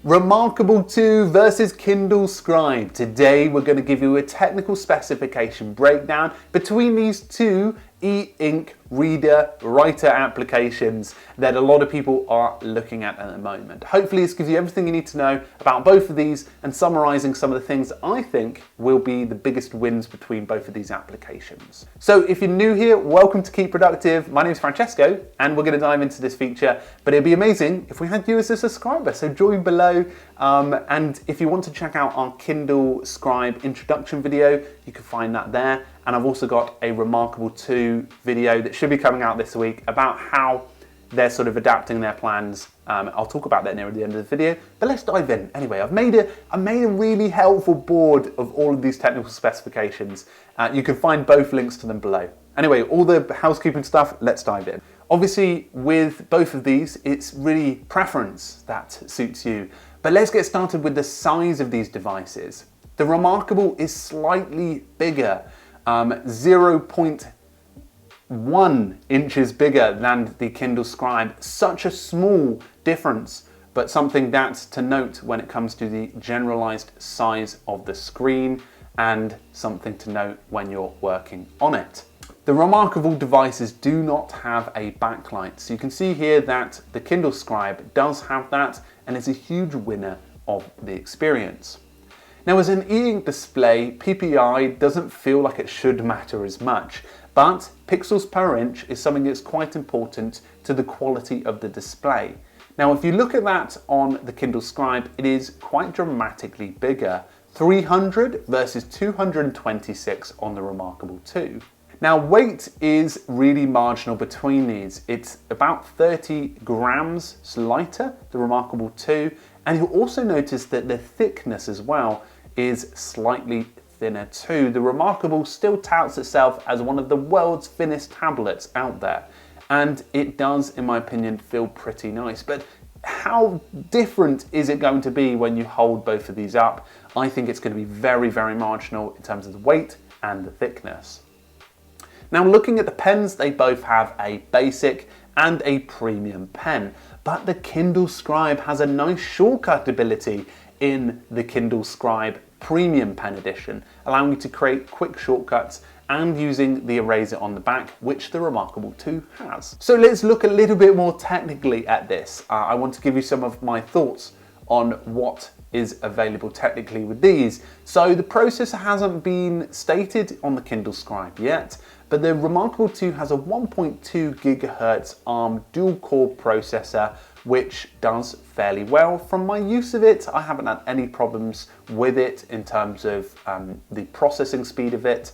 reMarkable 2 versus Kindle Scribe. Today we're going to give you a technical specification breakdown between these two e-ink reader writer applications that a lot of people are looking at the moment. Hopefully this gives you everything you need to know about both of these and summarizing some of the things that I think will be the biggest wins between both of these applications. So if you're new here, welcome to Keep Productive. My name is Francesco and we're going to dive into this feature, but it'd be amazing if we had you as a subscriber, so join below. And if you want to check out our Kindle Scribe introduction video, you can find that there. And I've also got a reMarkable 2 video that should be coming out this week about how they're sort of adapting their plans. I'll talk about that near the end of the video, but let's dive in. Anyway, I made a really helpful board of all of these technical specifications. You can find both links to them below. Anyway, all the housekeeping stuff, let's dive in. Obviously, with both of these, it's really preference that suits you. But let's get started with the size of these devices. The reMarkable is slightly bigger, 0.1 inches bigger than the Kindle Scribe. Such a small difference, but something that's to note when it comes to the generalized size of the screen and something to note when you're working on it. The reMarkable devices do not have a backlight, so you can see here that the Kindle Scribe does have that and is a huge winner of the experience. Now, as an e-ink display, PPI doesn't feel like it should matter as much, but pixels per inch is something that's quite important to the quality of the display. Now, if you look at that on the Kindle Scribe, it is quite dramatically bigger, 300 versus 226 on the reMarkable 2. Now, weight is really marginal between these. It's about 30 grams lighter, the reMarkable 2, and you'll also notice that the thickness as well is slightly thinner too. The reMarkable still touts itself as one of the world's thinnest tablets out there, and it does, in my opinion, feel pretty nice. But how different is it going to be when you hold both of these up? I think it's going to be very, very marginal in terms of the weight and the thickness. Now, looking at the pens, they both have a basic and a premium pen, but the Kindle Scribe has a nice shortcut ability in the Kindle Scribe Premium Pen Edition, allowing you to create quick shortcuts and using the eraser on the back, which the reMarkable 2 has. So let's look a little bit more technically at this. I want to give you some of my thoughts on what is available technically with these. So the processor hasn't been stated on the Kindle Scribe yet, but the reMarkable 2 has a 1.2 gigahertz ARM dual-core processor, which does fairly well. From my use of it, I haven't had any problems with it in terms of the processing speed of it.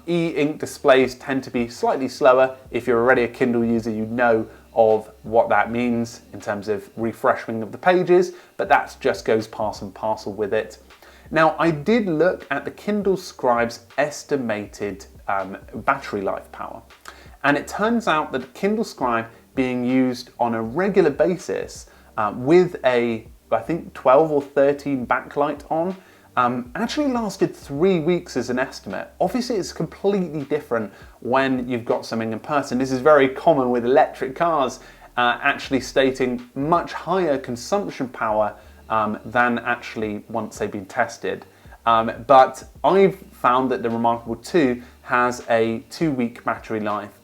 E-ink displays tend to be slightly slower. If you're already a Kindle user, you know of what that means in terms of refreshing of the pages, but that just goes part and parcel with it. Now, I did look at the Kindle Scribe's estimated battery life power, and it turns out that the Kindle Scribe being used on a regular basis with a, I think, 12 or 13 backlight on, actually lasted 3 weeks as an estimate. Obviously, it's completely different when you've got something in person. This is very common with electric cars, actually stating much higher consumption power than actually once they've been tested. But I've found that the reMarkable 2 has a 2-week battery life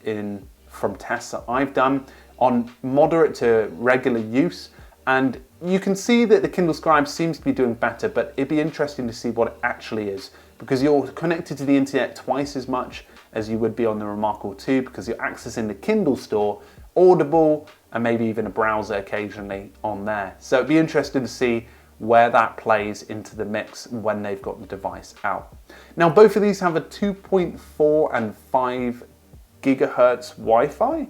from tests that I've done on moderate to regular use, and you can see that the Kindle Scribe seems to be doing better, but it'd be interesting to see what it actually is, because you're connected to the internet twice as much as you would be on the reMarkable 2, because you're accessing the Kindle store, Audible, and maybe even a browser occasionally on there. So it'd be interesting to see where that plays into the mix when they've got the device out. Now, both of these have a 2.4 and 5 gigahertz Wi-Fi,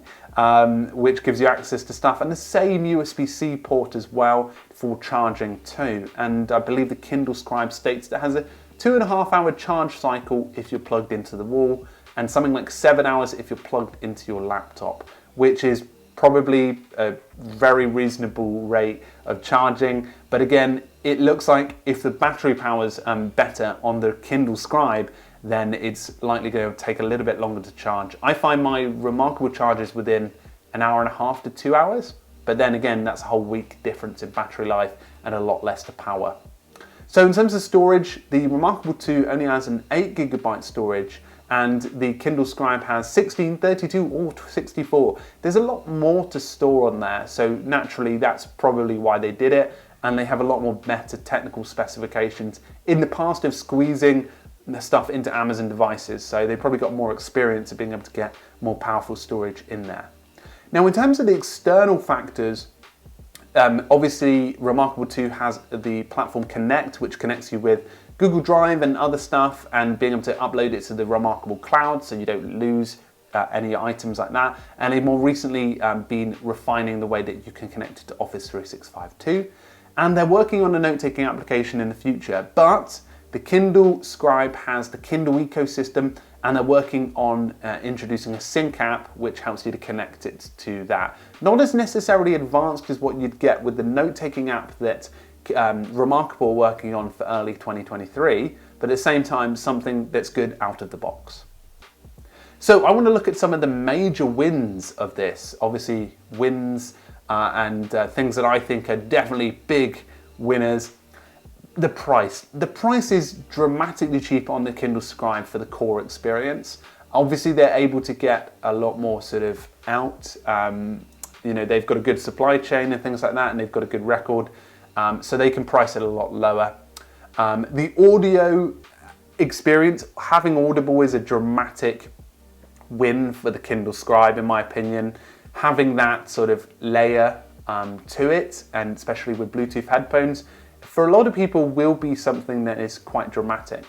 which gives you access to stuff, and the same USB-C port as well for charging too. And I believe the Kindle Scribe states that it has a 2.5-hour charge cycle if you're plugged into the wall, and something like 7 hours if you're plugged into your laptop, which is probably a very reasonable rate of charging. But again, it looks like if the battery power's better on the Kindle Scribe, then it's likely going to take a little bit longer to charge. I find my reMarkable charges within an hour and a half to 2 hours. But then again, that's a whole week difference in battery life and a lot less to power. So in terms of storage, the reMarkable 2 only has an 8GB storage, and the Kindle Scribe has 16, 32 or 64. There's a lot more to store on there, so naturally that's probably why they did it, and they have a lot more better technical specifications in the past of squeezing the stuff into Amazon devices, so they probably got more experience of being able to get more powerful storage in there. Now in terms of the external factors, obviously reMarkable 2 has the platform Connect, which connects you with Google Drive and other stuff, and being able to upload it to the reMarkable cloud so you don't lose any items like that. And they've more recently been refining the way that you can connect it to Office 365 too. And they're working on a note-taking application in the future, but the Kindle Scribe has the Kindle ecosystem, and they're working on introducing a sync app which helps you to connect it to that. Not as necessarily advanced as what you'd get with the note-taking app that reMarkable are working on for early 2023, but at the same time something that's good out of the box. So I want to look at some of the major wins of this. Obviously wins and things that I think are definitely big winners. The price. The price is dramatically cheaper on the Kindle Scribe for the core experience. Obviously they're able to get a lot more sort of out. You know, they've got a good supply chain and things like that, and they've got a good record. So they can price it a lot lower. The audio experience, having Audible is a dramatic win for the Kindle Scribe in my opinion. Having that sort of layer to it, and especially with Bluetooth headphones, for a lot of people will be something that is quite dramatic.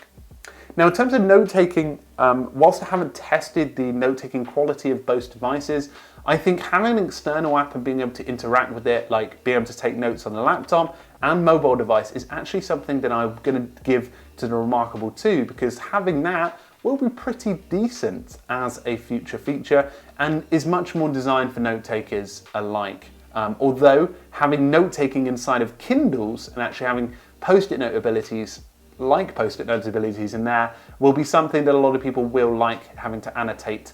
Now in terms of note-taking, whilst I haven't tested the note-taking quality of both devices, I think having an external app and being able to interact with it, like being able to take notes on the laptop and mobile device, is actually something that I'm going to give to the reMarkable 2, because having that will be pretty decent as a future feature and is much more designed for note-takers alike. Although having note-taking inside of Kindles and actually having post-it note abilities, like post-it note abilities in there, will be something that a lot of people will like, having to annotate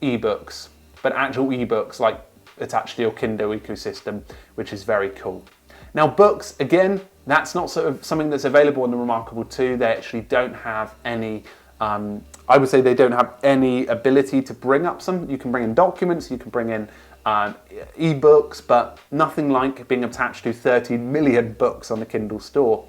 ebooks, but actual ebooks like attached to your Kindle ecosystem, which is very cool. Now books, again, that's not sort of something that's available on the reMarkable 2. They actually don't have any, I would say they don't have any ability to bring up some. You can bring in documents, you can bring in ebooks, but nothing like being attached to 13 million books on the Kindle store.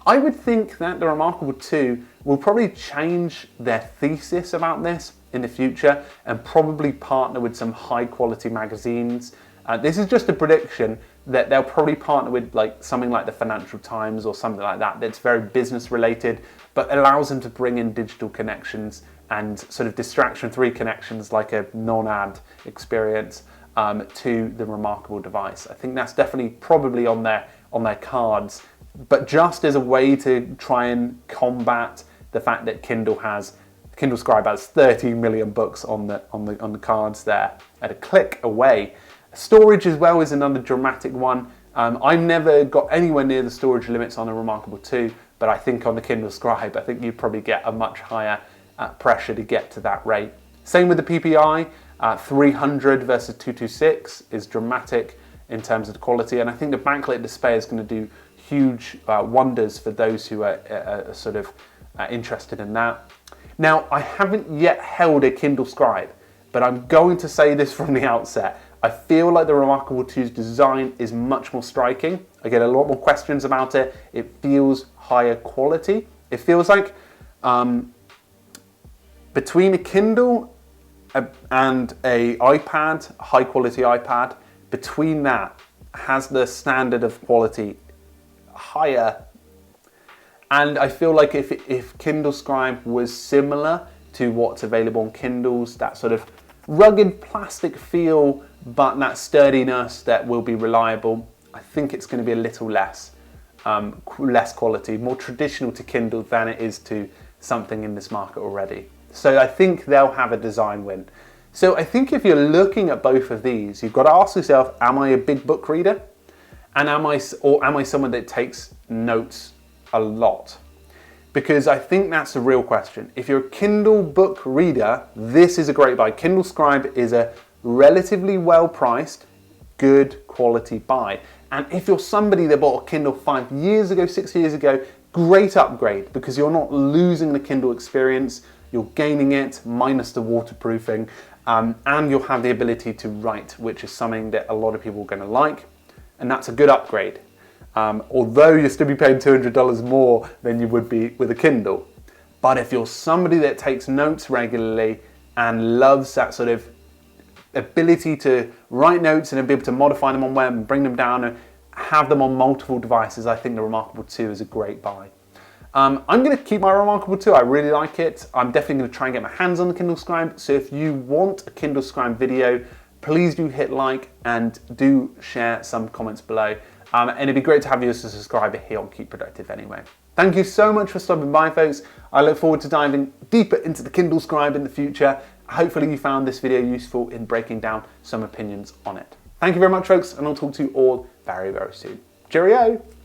I would think that the reMarkable 2 will probably change their thesis about this in the future and probably partner with some high quality magazines. This is just a prediction that they'll probably partner with like something like the Financial Times or something like that that's very business related, but allows them to bring in digital connections and sort of distraction-free connections like a non-ad experience to the reMarkable device. I think that's definitely probably on their cards, but just as a way to try and combat the fact that Kindle Scribe has 13 million books on the cards there at a click away. Storage as well is another dramatic one. I've never got anywhere near the storage limits on a reMarkable 2, but I think on the Kindle Scribe, I think you probably get a much higher pressure to get to that rate. Same with the PPI, 300 versus 226 is dramatic in terms of the quality, and I think the backlit display is going to do huge wonders for those who are sort of interested in that. Now, I haven't yet held a Kindle Scribe, but I'm going to say this from the outset. I feel like the reMarkable 2's design is much more striking. I get a lot more questions about it. It feels higher quality. It feels like between a Kindle and a iPad, high quality iPad, between that has the standard of quality higher. And I feel like if Kindle Scribe was similar to what's available on Kindles, that sort of rugged plastic feel, but that sturdiness that will be reliable, I think it's going to be a little less quality, more traditional to Kindle than it is to something in this market already. So I think they'll have a design win. So I think if you're looking at both of these, you've got to ask yourself, am I a big book reader? And am I someone that takes notes a lot? Because I think that's the real question. If you're a Kindle book reader, this is a great buy. Kindle Scribe is a relatively well priced, good quality buy. And if you're somebody that bought a Kindle 5 years ago, 6 years ago, great upgrade, because you're not losing the Kindle experience, you're gaining it minus the waterproofing, and you'll have the ability to write, which is something that a lot of people are going to like, and that's a good upgrade. Although you'll still be paying $200 more than you would be with a Kindle. But if you're somebody that takes notes regularly and loves that sort of ability to write notes and then be able to modify them on web and bring them down and have them on multiple devices, I think the reMarkable 2 is a great buy. I'm going to keep my reMarkable 2, I really like it. I'm definitely going to try and get my hands on the Kindle Scribe, so if you want a Kindle Scribe video, please do hit like and do share some comments below. And it'd be great to have you as a subscriber here on Keep Productive anyway. Thank you so much for stopping by, folks. I look forward to diving deeper into the Kindle Scribe in the future. Hopefully you found this video useful in breaking down some opinions on it. Thank you very much, folks, and I'll talk to you all very, very soon. Cheerio!